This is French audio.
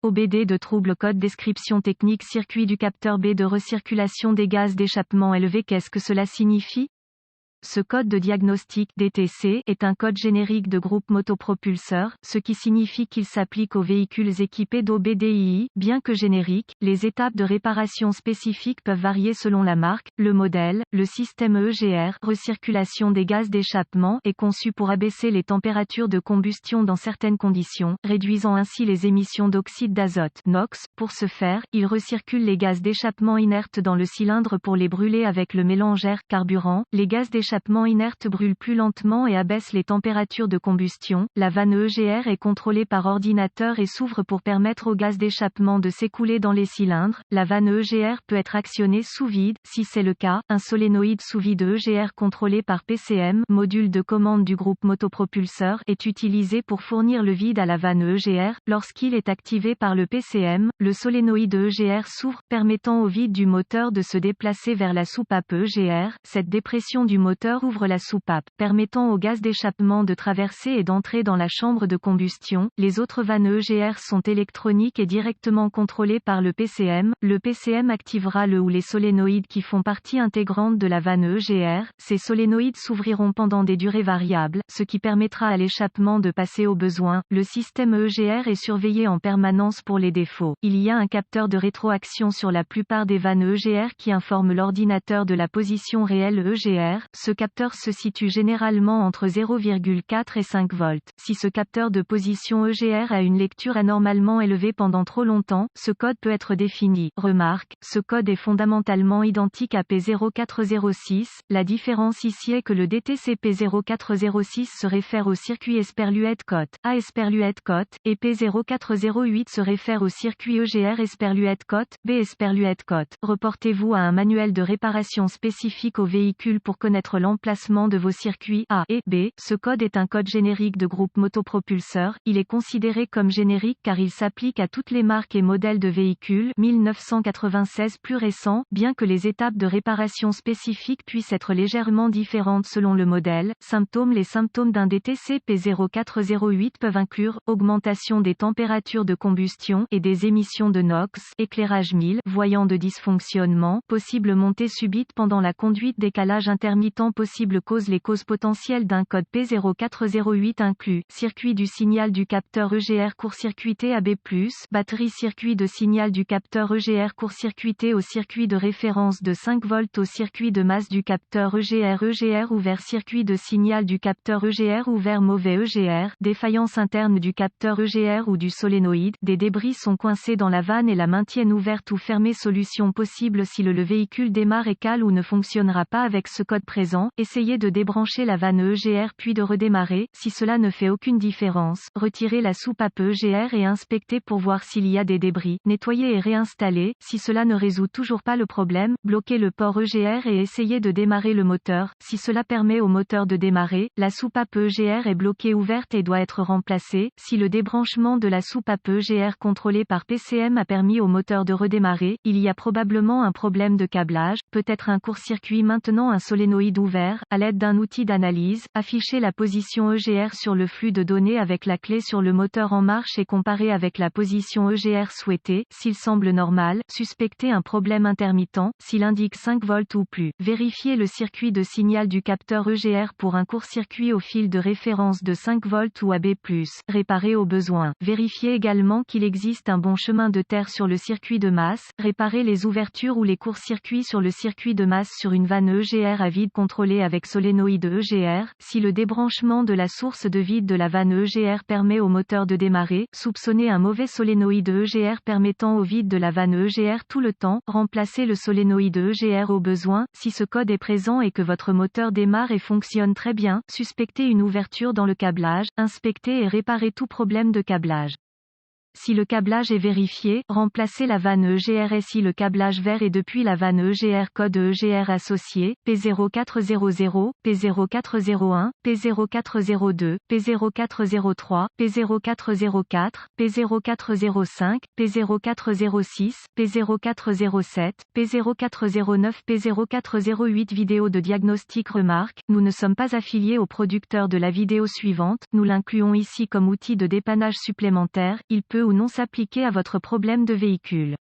OBD de trouble code description technique circuit du capteur B de recirculation des gaz d'échappement élevé. Qu'est-ce que cela signifie? Ce code de diagnostic DTC est un code générique de groupe motopropulseur, ce qui signifie qu'il s'applique aux véhicules équipés d'OBDII. Bien que générique, les étapes de réparation spécifiques peuvent varier selon la marque, le modèle. Le système EGR, recirculation des gaz d'échappement, est conçu pour abaisser les températures de combustion dans certaines conditions, réduisant ainsi les émissions d'oxyde d'azote (NOx). Pour ce faire, il recircule les gaz d'échappement inertes dans le cylindre pour les brûler avec le mélange air-carburant. Les gaz d'échappement inerte brûle plus lentement et abaisse les températures de combustion. La vanne EGR est contrôlée par ordinateur et s'ouvre pour permettre au gaz d'échappement de s'écouler dans les cylindres. La vanne EGR peut être actionnée sous vide. Si c'est le cas, un solénoïde sous vide EGR contrôlé par PCM, module de commande du groupe motopropulseur, est utilisé pour fournir le vide à la vanne EGR. Lorsqu'il est activé par le PCM, le solénoïde EGR s'ouvre, permettant au vide du moteur de se déplacer vers la soupape EGR. Cette dépression du moteur ouvre la soupape, permettant au gaz d'échappement de traverser et d'entrer dans la chambre de combustion. Les autres vannes EGR sont électroniques et directement contrôlées par le PCM. Le PCM activera le ou les solénoïdes qui font partie intégrante de la vanne EGR. Ces solénoïdes s'ouvriront pendant des durées variables, ce qui permettra à l'échappement de passer au besoin. Le système EGR est surveillé en permanence pour les défauts. Il y a un capteur de rétroaction sur la plupart des vannes EGR qui informe l'ordinateur de la position réelle EGR. Ce capteur se situe généralement entre 0,4 et 5 volts. Si ce capteur de position EGR a une lecture anormalement élevée pendant trop longtemps, ce code peut être défini. Remarque, ce code est fondamentalement identique à P0406. La différence ici est que le DTC P0406 se réfère au circuit Esperluette-Cotte A Esperluette-Cotte, et P0408 se réfère au circuit EGR Esperluette-Cotte B Esperluette-Cotte. Reportez-vous à un manuel de réparation spécifique au véhicule pour connaître l'emplacement de vos circuits A et B. Ce code est un code générique de groupe motopropulseur. Il est considéré comme générique car il s'applique à toutes les marques et modèles de véhicules 1996 plus récents, bien que les étapes de réparation spécifiques puissent être légèrement différentes selon le modèle. Symptômes. Les symptômes d'un DTC P0408 peuvent inclure augmentation des températures de combustion et des émissions de NOx, éclairage 1000, voyant de dysfonctionnement, possible montée subite pendant la conduite, décalage intermittent possible cause. Les causes potentielles d'un code P0408 incluent circuit du signal du capteur EGR court-circuité AB+, batterie circuit de signal du capteur EGR court-circuité au circuit de référence de 5 volts au circuit de masse du capteur EGR ouvert, circuit de signal du capteur EGR ouvert, mauvais EGR, défaillance interne du capteur EGR ou du solénoïde. Des débris sont coincés dans la vanne et la maintiennent ouverte ou fermée. Solution possible si le véhicule démarre et cale ou ne fonctionnera pas avec ce code présent. Essayez de débrancher la vanne EGR puis de redémarrer. Si cela ne fait aucune différence, retirez la soupape EGR et inspectez pour voir s'il y a des débris. Nettoyez et réinstallez. Si cela ne résout toujours pas le problème, bloquez le port EGR et essayez de démarrer le moteur. Si cela permet au moteur de démarrer, la soupape EGR est bloquée ouverte et doit être remplacée. Si le débranchement de la soupape EGR contrôlée par PCM a permis au moteur de redémarrer, il y a probablement un problème de câblage, peut-être un court-circuit. Maintenant un solénoïde ouvert. À l'aide d'un outil d'analyse, affichez la position EGR sur le flux de données avec la clé sur le moteur en marche et comparez avec la position EGR souhaitée. S'il semble normal, suspectez un problème intermittent. S'il indique 5 volts ou plus, vérifiez le circuit de signal du capteur EGR pour un court-circuit au fil de référence de 5 volts ou AB+. Réparez au besoin. Vérifiez également qu'il existe un bon chemin de terre sur le circuit de masse. Réparez les ouvertures ou les courts-circuits sur le circuit de masse sur une vanne EGR à vide contrôlée avec solénoïde EGR. Si le débranchement de la source de vide de la vanne EGR permet au moteur de démarrer, soupçonnez un mauvais solénoïde EGR permettant au vide de la vanne EGR tout le temps. Remplacez le solénoïde EGR au besoin. Si ce code est présent et que votre moteur démarre et fonctionne très bien, suspectez une ouverture dans le câblage. Inspectez et réparez tout problème de câblage. Si le câblage est vérifié, remplacez la vanne EGR et si le câblage vert est depuis la vanne EGR code EGR associé, P0400, P0401, P0402, P0403, P0404, P0405, P0406, P0407, P0409, P0408. Vidéo de diagnostic. Remarque, nous ne sommes pas affiliés au producteur de la vidéo suivante, nous l'incluons ici comme outil de dépannage supplémentaire. Il peut ou non s'appliquer à votre problème de véhicule.